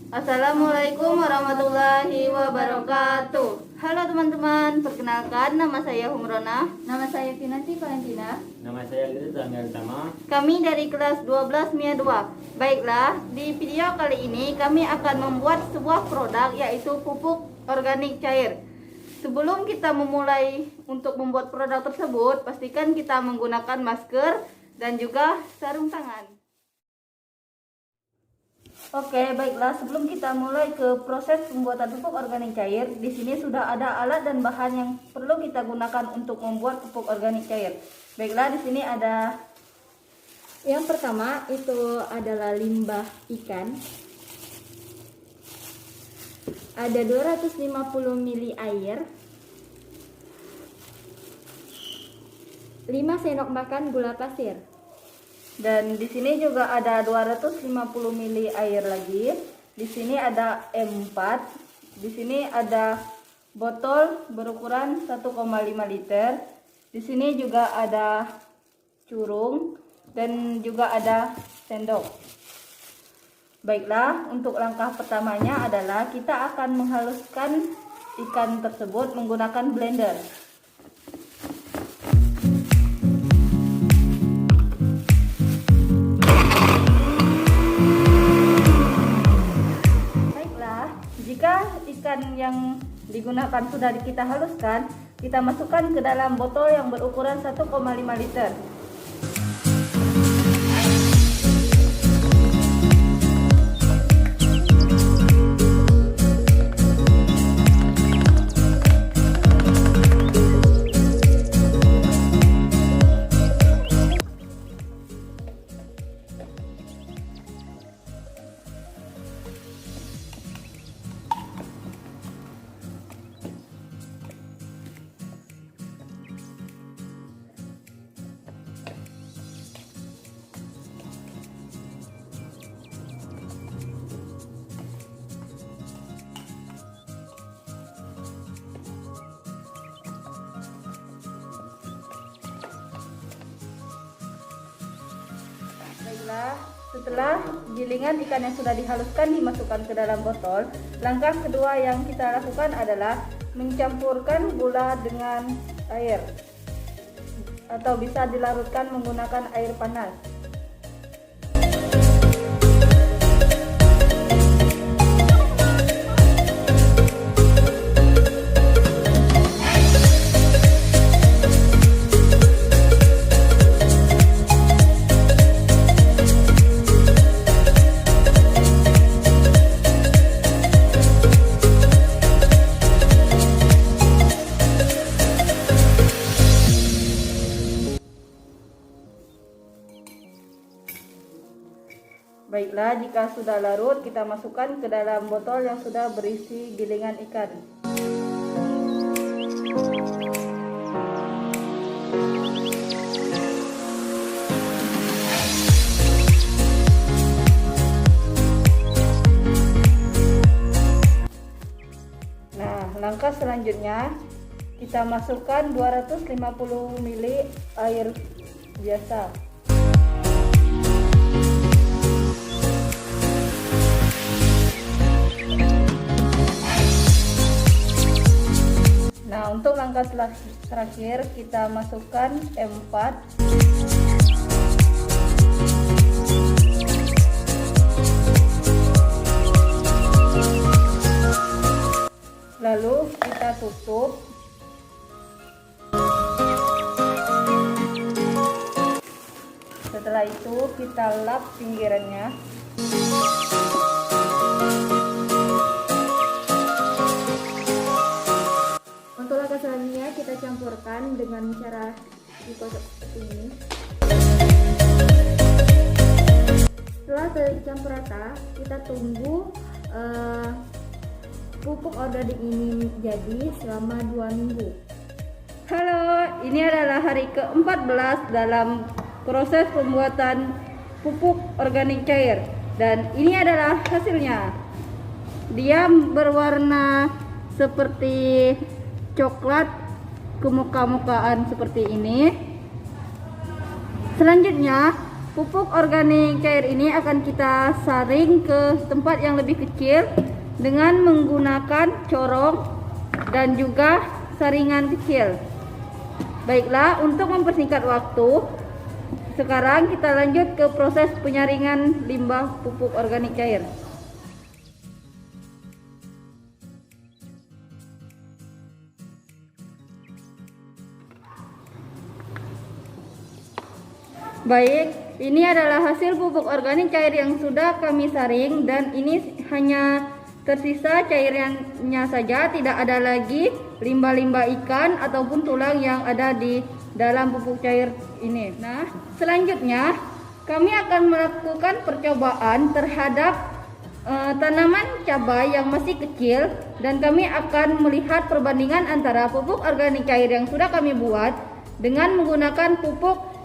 Assalamualaikum warahmatullahi wabarakatuh. Halo teman-teman, perkenalkan nama saya Humrona. Nama saya Kinanti Valentina. Nama saya Gita Angga Utama. Kami dari kelas 12 MIA 2. Baiklah, di video kali ini kami akan membuat sebuah produk yaitu pupuk organik cair. Sebelum kita memulai untuk membuat produk tersebut, pastikan kita menggunakan masker dan juga sarung tangan. Oke, baiklah. Sebelum kita mulai ke proses pembuatan pupuk organik cair, di sini sudah ada alat dan bahan yang perlu kita gunakan untuk membuat pupuk organik cair. Baiklah, di sini ada Yang pertama itu adalah limbah ikan. Ada 250 ml air. 5 sendok makan gula pasir. dan di sini juga ada 250 ml air lagi. Di sini ada M4. Di sini ada botol berukuran 1,5 liter. Di sini juga ada curung dan juga ada sendok. Baiklah, untuk langkah pertamanya adalah kita akan menghaluskan ikan tersebut menggunakan blender. Baiklah, jika ikan yang digunakan sudah kita haluskan, kita masukkan ke dalam botol yang berukuran 1,5 liter. Baiklah, setelah gilingan ikan yang sudah dihaluskan dimasukkan ke dalam botol, langkah kedua yang kita lakukan adalah mencampurkan gula dengan air, atau bisa dilarutkan menggunakan air panas. Baiklah, jika sudah larut, kita masukkan ke dalam botol yang sudah berisi gilingan ikan. Nah, langkah selanjutnya kita masukkan 250 ml air biasa. Nah, untuk langkah terakhir kita masukkan M4. Lalu kita tutup. Setelah itu kita lap pinggirannya. Untuk langkah selanjutnya kita campurkan dengan cara dikocok seperti ini. Setelah tercampur rata, kita tunggu pupuk organik ini jadi selama 2 minggu. Halo, ini adalah hari ke-14 dalam proses pembuatan pupuk organik cair, dan ini adalah hasilnya. Dia berwarna seperti coklat kemuka-mukaan seperti ini. Selanjutnya pupuk organik cair ini akan kita saring ke tempat yang lebih kecil dengan menggunakan corong dan juga saringan kecil. Baiklah, untuk mempersingkat waktu, sekarang kita lanjut ke proses penyaringan limbah pupuk organik cair. Baik, ini adalah hasil pupuk organik cair yang sudah kami saring dan ini hanya tersisa cairannya saja, tidak ada lagi limbah-limbah ikan ataupun tulang yang ada di dalam pupuk cair ini. Nah, selanjutnya kami akan melakukan percobaan terhadap tanaman cabai yang masih kecil dan kami akan melihat perbandingan antara pupuk organik cair yang sudah kami buat dengan menggunakan pupuk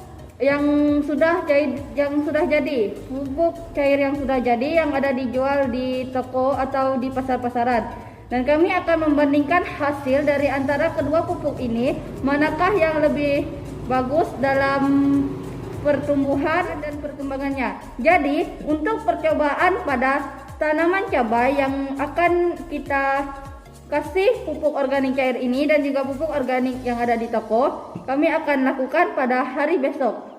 yang sudah jadi, pupuk cair yang sudah jadi yang ada dijual di toko atau di pasar-pasaran. Dan kami akan membandingkan hasil dari antara kedua pupuk ini, manakah yang lebih bagus dalam pertumbuhan dan perkembangannya. Jadi, untuk percobaan pada tanaman cabai yang akan kita kasih pupuk organik cair ini dan juga pupuk organik yang ada di toko, kami akan lakukan pada hari besok.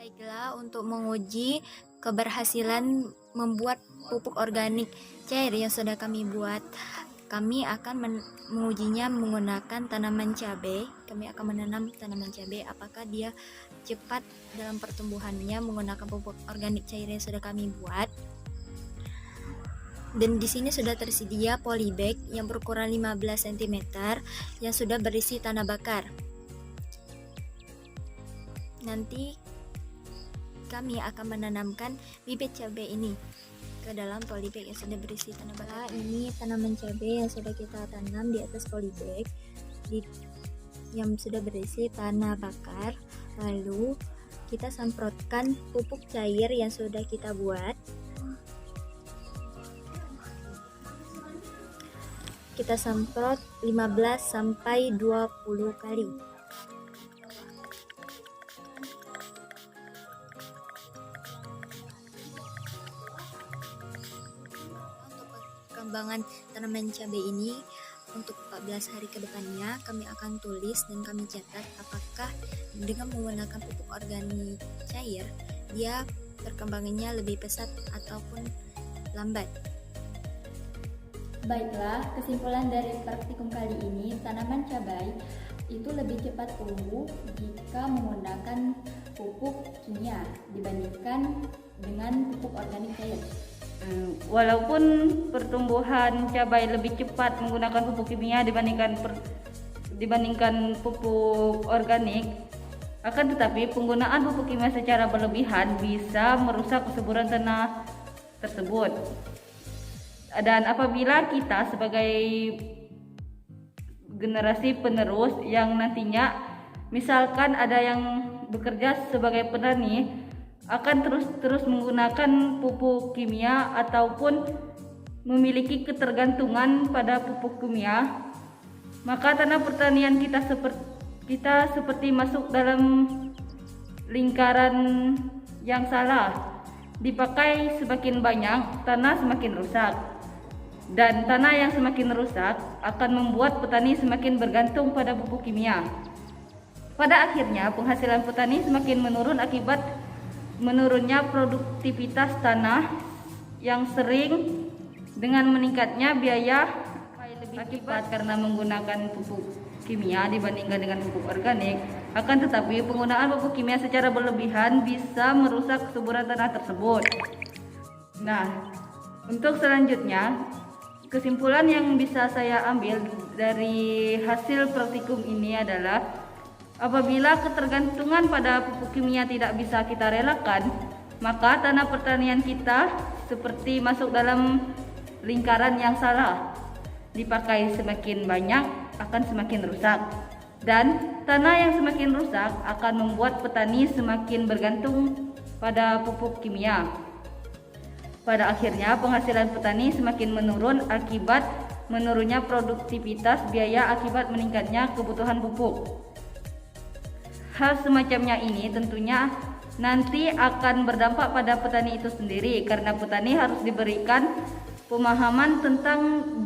Baiklah, untuk menguji keberhasilan membuat pupuk organik cair yang sudah kami buat, kami akan mengujinya menggunakan tanaman cabai. Kami akan menanam tanaman cabai, apakah dia cepat dalam pertumbuhannya menggunakan pupuk organik cair yang sudah kami buat. Dan di sini sudah tersedia polybag yang berukuran 15 cm yang sudah berisi tanah bakar. Nanti kami akan menanamkan bibit cabai ini ke dalam polybag yang sudah berisi tanah bakar. Ini tanaman cabai yang sudah kita tanam di atas polybag yang sudah berisi tanah bakar. Lalu kita semprotkan pupuk cair yang sudah kita buat. Kita semprot 15 sampai 20 kali. Perkembangan tanaman cabai ini untuk 14 hari ke depannya kami akan tulis dan kami catat apakah dengan menggunakan pupuk organik cair dia perkembangannya lebih pesat ataupun lambat. Baiklah, kesimpulan dari praktikum kali ini, tanaman cabai itu lebih cepat tumbuh jika menggunakan pupuk kimia dibandingkan dengan pupuk organik cair. Walaupun pertumbuhan cabai lebih cepat menggunakan pupuk kimia dibandingkan pupuk organik, akan tetapi penggunaan pupuk kimia secara berlebihan bisa merusak kesuburan tanah tersebut. Dan apabila kita sebagai generasi penerus yang nantinya misalkan ada yang bekerja sebagai petani akan terus menggunakan pupuk kimia ataupun memiliki ketergantungan pada pupuk kimia, maka tanah pertanian kita seperti masuk dalam lingkaran yang salah. Dipakai semakin banyak, tanah semakin rusak. Dan tanah yang semakin rusak akan membuat petani semakin bergantung pada pupuk kimia. Pada akhirnya penghasilan petani semakin menurun akibat menurunnya produktivitas tanah yang sering dengan meningkatnya biaya akibat karena menggunakan pupuk kimia dibandingkan dengan pupuk organik. Akan tetapi penggunaan pupuk kimia secara berlebihan bisa merusak kesuburan tanah tersebut. Nah, untuk selanjutnya kesimpulan yang bisa saya ambil dari hasil praktikum ini adalah apabila ketergantungan pada pupuk kimia tidak bisa kita relakan, maka tanah pertanian kita seperti masuk dalam lingkaran yang salah. Dipakai semakin banyak akan semakin rusak, dan tanah yang semakin rusak akan membuat petani semakin bergantung pada pupuk kimia. Pada akhirnya penghasilan petani semakin menurun akibat menurunnya produktivitas biaya akibat meningkatnya kebutuhan pupuk. Hal semacamnya ini tentunya nanti akan berdampak pada petani itu sendiri, karena petani harus diberikan pemahaman tentang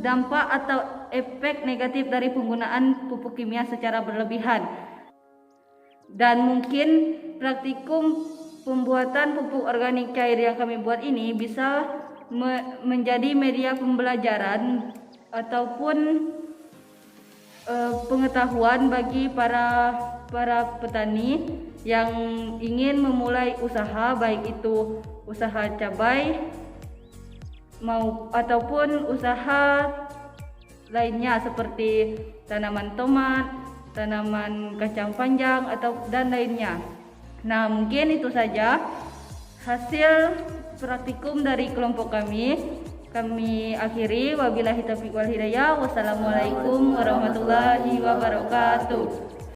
dampak atau efek negatif dari penggunaan pupuk kimia secara berlebihan. Dan mungkin praktikum pembuatan pupuk organik cair yang kami buat ini bisa menjadi media pembelajaran ataupun pengetahuan bagi para petani yang ingin memulai usaha, baik itu usaha cabai ataupun usaha lainnya seperti tanaman tomat, tanaman kacang panjang dan lainnya. Nah, mungkin itu saja hasil praktikum dari kelompok kami. Kami akhiri, wabillahi taufiq wal hidayah. Wassalamualaikum warahmatullahi wabarakatuh.